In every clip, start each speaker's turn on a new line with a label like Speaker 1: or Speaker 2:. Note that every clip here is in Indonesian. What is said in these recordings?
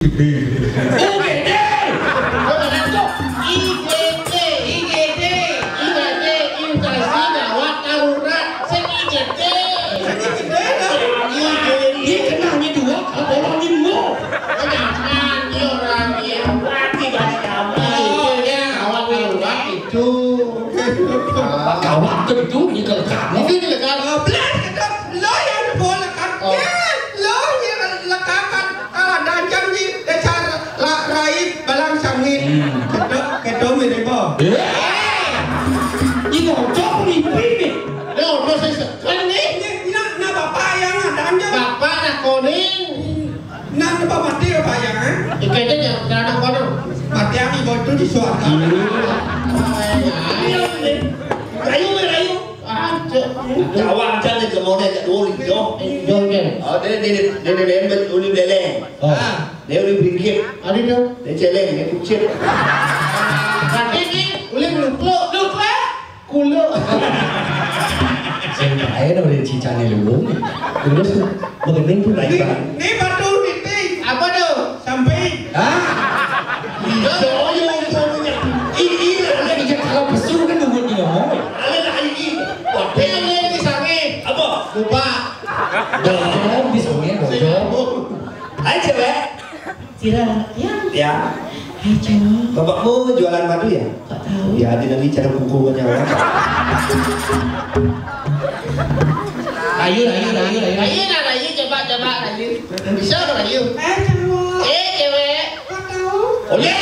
Speaker 1: UGD.
Speaker 2: Inflasi gawat darurat IGD.
Speaker 1: Dia kenanya dua kalau orang ilmu.
Speaker 2: Jangan orang yang mati dari kamu. Gawat darurat itu.
Speaker 1: Gawat itu ni kalau kamu.
Speaker 2: Itu dilekan.
Speaker 3: Belas kata lo yang boleh kan? Ya, lo yang lekakan kalau danjang ni dasar raib balang sangit. Kedo mirip apa?
Speaker 1: Ini ngocok ni pipi.
Speaker 2: Dia proses kan ni.
Speaker 3: Nak bapak yang danjang.
Speaker 2: Bapak nak koning.
Speaker 3: Nak bapak mati apa yang?
Speaker 2: Ikatnya jangan kerana kono.
Speaker 3: Mati yang ibu tu di suarga.
Speaker 2: Rayu.
Speaker 4: Kawan macam ni kemudian kat dua lagi tu.
Speaker 2: Jom kan.
Speaker 4: Dia lain uli beleng. Dia uli bingkit.
Speaker 2: Ada tu.
Speaker 4: Dia celeng, dia kucing.
Speaker 2: Nanti ni boleh lupa. Kulo.
Speaker 1: Saya dah boleh cincang ni lu. Terus mengenai tu lagi.
Speaker 3: Ni batu titik.
Speaker 2: Apa tu?
Speaker 3: Sampai.
Speaker 1: Ini lagi kalau pesu kan nunggu ni ngomong.
Speaker 2: Yang lagi sangat.
Speaker 4: Apa?
Speaker 2: Lupa.
Speaker 1: Dong di sungai dong.
Speaker 4: Hai cewek.
Speaker 5: Tidak,
Speaker 4: Ya.
Speaker 5: hai cowok,
Speaker 4: Bapakmu jualan madu ya?
Speaker 5: tak tahu.
Speaker 4: Ya, ada nanti cara kukuhnya orang.
Speaker 1: Rayu.
Speaker 2: Rayu coba rayu. Bisa ke rayu?
Speaker 3: Cowok.
Speaker 2: Cewek.
Speaker 3: Kau tahu?
Speaker 4: Oh ya.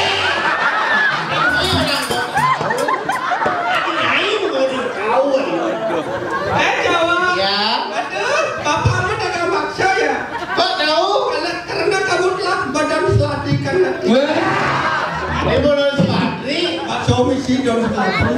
Speaker 3: Cowok.
Speaker 2: Ya.
Speaker 3: Aduh, bapakmu dagang bakso ya?
Speaker 2: Kok tahu?
Speaker 3: Karena kamu telah badan selatikan nanti.
Speaker 2: Ini bodoh Sumatri.
Speaker 3: Bakso misi dong selati.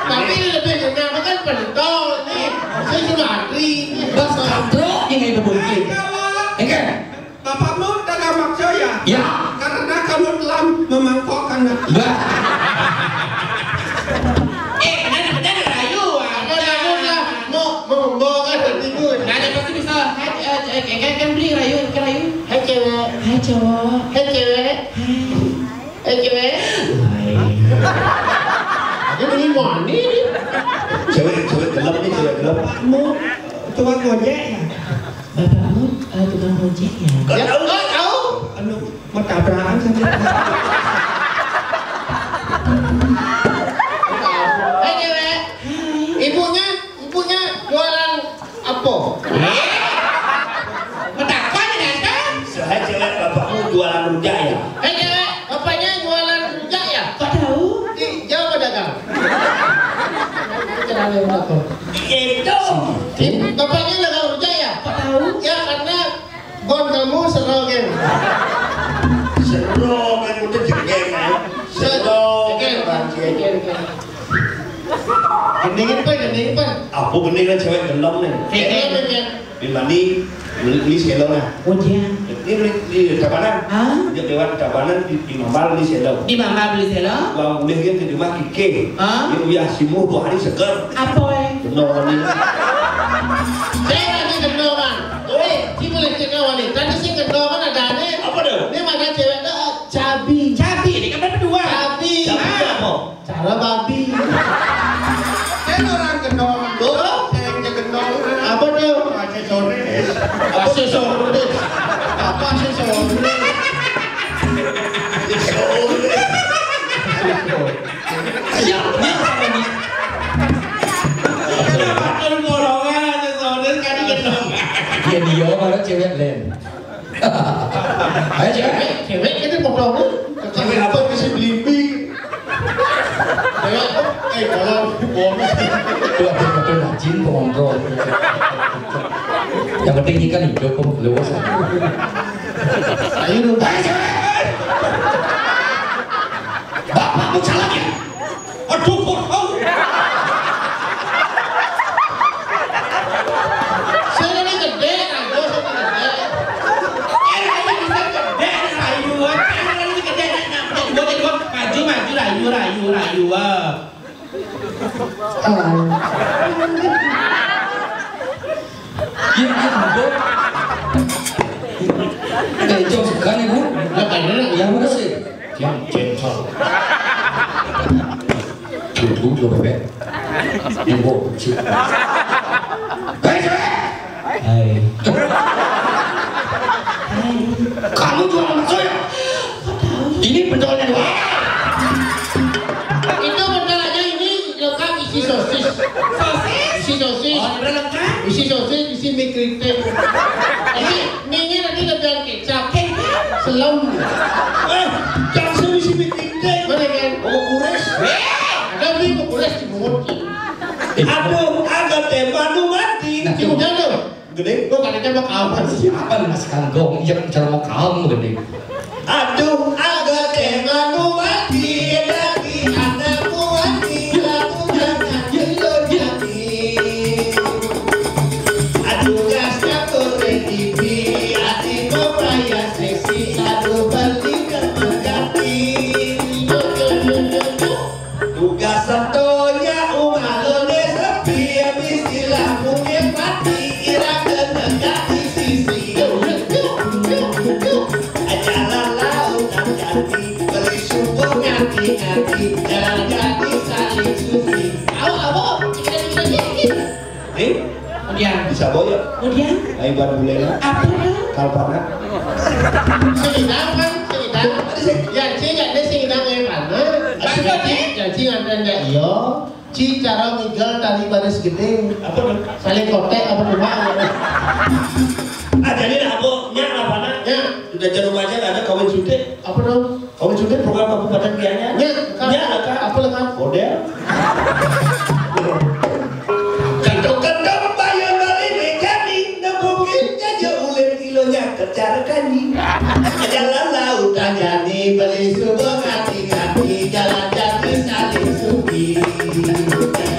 Speaker 2: Tapi ini lebih kenal kan pentol nih. Saya Sumatri.
Speaker 1: Bas kampro yang itu mungkin.
Speaker 3: Cowok.
Speaker 1: Enggak.
Speaker 3: Bapakmu dagang bakso ya?
Speaker 1: Ya.
Speaker 3: Karena kamu telah memangkokkan nanti.
Speaker 1: Enggak.
Speaker 5: Ada rayu.
Speaker 2: Apa kamu dah mau membawa kan tidur?
Speaker 5: Ada pasti bisa. Kan beli rayu, kan rayu.
Speaker 2: Hai cewek.
Speaker 5: Hai cowok.
Speaker 2: Hai cewek. Hai cewek. Dia beli mani ni.
Speaker 4: Cewek gelap ni, cewek gelap.
Speaker 3: Bapakmu tukang gojek ya?
Speaker 5: Bapakmu tukang ojek ya?
Speaker 2: Ya tahu.
Speaker 3: Anu, mau tabrakan saja.
Speaker 2: Hai cewek. Ibunya jualan apa?
Speaker 5: Mendapat ya kan?
Speaker 4: Hai cewek, bapakmu jualan rujak ya?
Speaker 2: Hai cewek, bapaknya jualan rujak ya?
Speaker 5: Kok tahu?
Speaker 2: Jauh pedagang. Kenapa pedagang?
Speaker 4: Itu.
Speaker 2: Bapaknya dagang rujak ya?
Speaker 5: Kok tahu?
Speaker 2: Ya karena bon kamu serogen.
Speaker 4: Seru kan udah jengkel kan? Seru.
Speaker 2: Gendingin pan.
Speaker 4: Apa benih kan cewek gelap nih?
Speaker 2: Gendingin.
Speaker 4: Di mandi beli selong lah.
Speaker 5: Ojek.
Speaker 4: Ini di Tabanan.
Speaker 5: Hah?
Speaker 4: Dia lewat Tabanan di Mambal beli selong.
Speaker 5: Di mana beli selo?
Speaker 4: Bang boleh kan di rumah kike.
Speaker 5: Hah?
Speaker 4: Dia uyah simu 2 hari seger.
Speaker 5: Apa
Speaker 4: Benar ni.
Speaker 2: Saya lagi gendongan. Si boleh gendongan ni. Tadi si gendongan ada ni.
Speaker 4: Apa tu?
Speaker 2: Ni mana cewek tu? Cabi.
Speaker 5: Cabi, ini kan berdua.
Speaker 2: Cabi.
Speaker 4: Cabi apa?
Speaker 2: Cara babi.
Speaker 3: Saya orang gendong. Saya gendong.
Speaker 2: Apa tu?
Speaker 3: Aksesoris.
Speaker 2: Aksesoris. Apa aksesoris?
Speaker 1: Siap. Ni apa ni?
Speaker 5: Kan golongan aksesoris kan gendongan.
Speaker 1: Dia malah cewek lain. Ayo cewek.
Speaker 2: Cewek kita ngobrol ni.
Speaker 4: Cewek apa mesti beli
Speaker 2: Kalau bonus.
Speaker 1: Betul rajin pengontrol. Yang penting ikan hidup pun luas.
Speaker 2: Ayo dulu.
Speaker 1: Bapakmu salah ya? Aduh, kok tahu?
Speaker 2: Saya ni gede, aku saya
Speaker 5: Rayu.
Speaker 1: Dia hidup. Jom sekarang ibu. Yang mana sih? Yang gentle. Ibu lo bebek. Ibu kecil. Hai. Kamu jual bakso ya? Ini penjualnya dua.
Speaker 2: Itu benarnya ini lengkap isi sosis. Isi sosis. Isi sosis, isi mie kritik. Ini mie-nya nanti lebihan kecap. Selam.
Speaker 4: Langsung isi mie kritik.
Speaker 2: Mana kan?
Speaker 4: Oh, kures.
Speaker 2: Ada beli kures di mulut.
Speaker 4: Aduh, agak tembak lu mati.
Speaker 2: Cium jatuh.
Speaker 4: Gede.
Speaker 2: Kok kadang tembak kawan sih?
Speaker 1: Apa mas kangkong? Yang cara mau kamu gede.
Speaker 4: Aduh, agak tembak lu mati. Lagi anakmu mati. Lalu jangan lo jadi. Aduh, gasnya korek TV. Hatimu payah seksi. Aduh, balikan mengganti. Tugas satunya umalone sepi. Habis hilang mungkin mati. Irang kenegak di sisi. Jalan lautan jati. Beli subuh ngati-ngati. Jalan jati saling suci.
Speaker 5: Awo, kemudian,
Speaker 4: Bisa boyok.
Speaker 5: kemudian,
Speaker 4: Ayo buat bulena.
Speaker 5: apa ya?
Speaker 4: Kalpana.
Speaker 2: Sengidang kan? Sengidang. Yang sih nggak ada sengidang yang mana? Yang sih nggak ada iyo. Ci cara migel tali baris gede.
Speaker 4: Apa dong?
Speaker 2: Saling kotek apa rumah?
Speaker 4: Jadi aku nyak apa
Speaker 2: Ya,
Speaker 4: Sudah jarum aja ada kawin sudet.
Speaker 2: apa dong?
Speaker 4: Kawin sudet program kabupaten Gianyar.
Speaker 2: Ya,
Speaker 4: Ya,
Speaker 2: apa lengkap?
Speaker 4: model. Kedok-kedok bayar balik mekani. Nebukitnya jauh kilonya kejar kani. Jalan lautan jani beli subuh ngati-ngati. Jalan jati saling suki.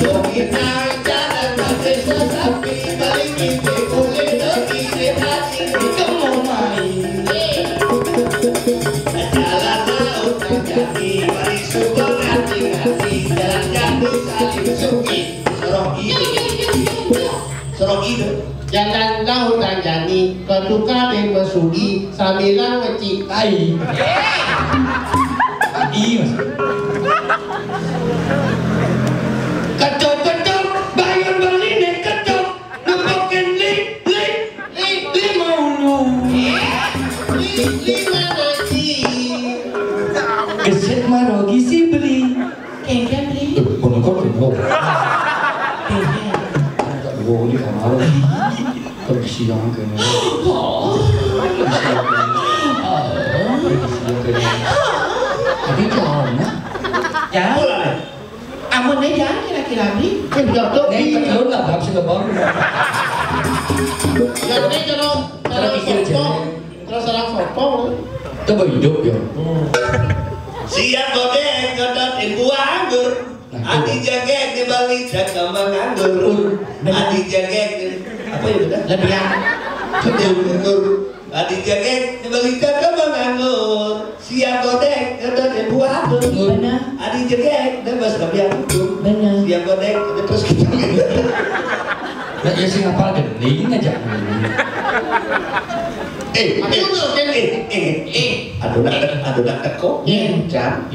Speaker 4: Dominang jalan pakai sesapi. Balik kita kulit doki hati. Kamu main. Jalan lautan jani beli subuh ngati-ngati. Jalan jati saling suki. Sorong ide.
Speaker 2: Jalan lautan jani, ketuka dan mesugi, sambilan mencintai.
Speaker 1: Iya mas. Ketok-ketok bayar beli nih ketok. Nepokin li mau lu.
Speaker 2: Lima nasi.
Speaker 1: Keset marogi sih beli.
Speaker 5: Kengken beli.
Speaker 1: Kono kok kono.
Speaker 5: Kengken.
Speaker 1: Wow, ini kamar. Persiang kene. Tapi jangan.
Speaker 5: Ya, amun aja kira-kira beli.
Speaker 2: Jatuh
Speaker 1: Nek
Speaker 2: di.
Speaker 1: ketelur lah bab sing kebon.
Speaker 2: Jadi kalau foto, kalau salah foto.
Speaker 1: Coba hidup ya.
Speaker 4: Siap godeng godot buah anggur. Adi jagek di balik kembang anggur. Adi jagek apa ya udah?
Speaker 5: Lebihan.
Speaker 4: Anggur. Adi jagek di balik kembang anggur. Siap godeng godot buah anggur.
Speaker 5: Benar.
Speaker 4: Adi jagek bebas kembang anggur.
Speaker 5: Benar.
Speaker 4: Siap godeng terus kita.
Speaker 1: Nah, ya sing ngapal gening aja.
Speaker 4: Aduh nak teko. Jam.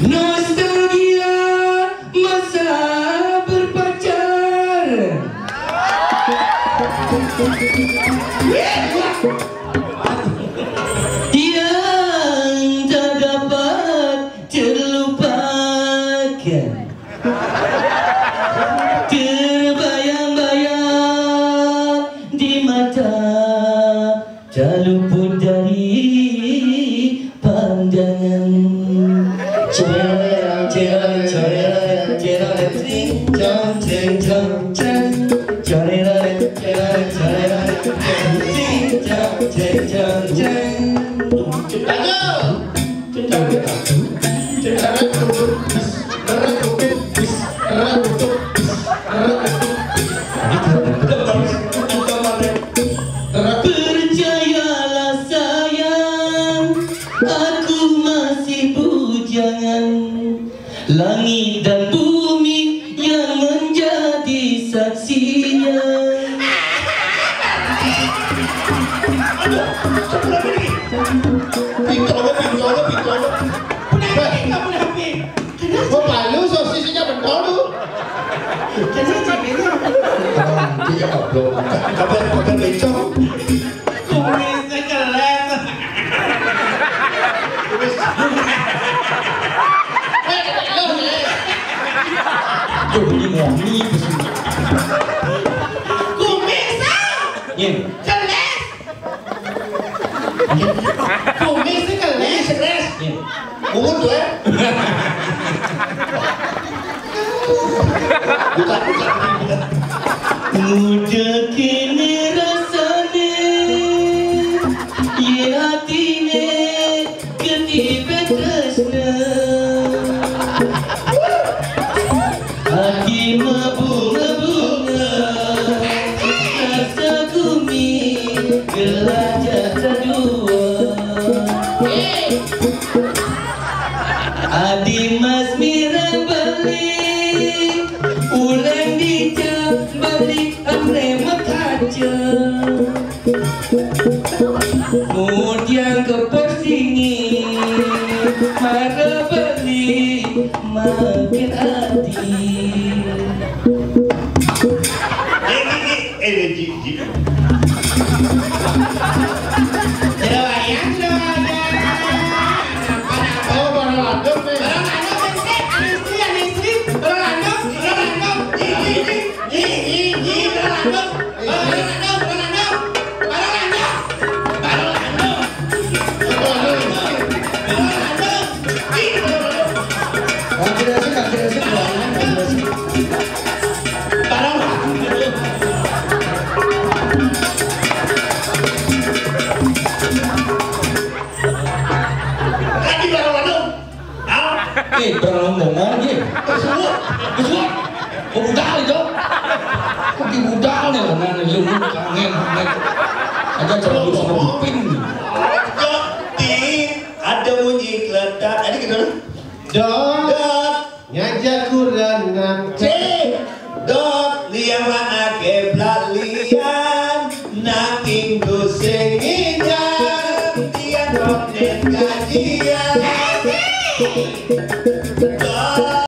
Speaker 1: Nostalgia masa berpacar. Yang tak dapat terlupakan. Terbayang-bayang di mata, tak luput dari pandangan. Percayalah sayang, aku masih bujangan. Langit dan bumi yang menjadi saksinya.
Speaker 2: Pintu.
Speaker 5: Kenapa kenapa?
Speaker 2: Oh, palu sosisnya pentol.
Speaker 5: Kenapa beda?
Speaker 2: Dia goblok.
Speaker 4: Kapan makan bencong?
Speaker 5: Kumisnya kelas.
Speaker 2: Yo ini ngomong
Speaker 5: Kumisnya
Speaker 2: Yin.
Speaker 5: kelas. Kumisnya kelas.
Speaker 2: Yin.
Speaker 4: Bungun tuh ya? Buka.
Speaker 1: Muda kini rasane ye hatine ketiba tresna hati mabunga rasa kumi gelajah kedua Adi Mas Mira balik ulang dijak balik amre makaca kemudian ke persingi marah balik makin hati
Speaker 4: Ji.
Speaker 2: Oh, barang ladem nih. Barang ngomong ye. Kesuat. Kok budal itu? Kok di budal nih orang lu kangen. Ada terlalu sama kuping.
Speaker 4: Ada bunyi geletak. Ada gimana?
Speaker 2: Dot. Ngajak Quran nang
Speaker 4: Dot liang ake blalian nanging dosengian tiang dot nen kajian.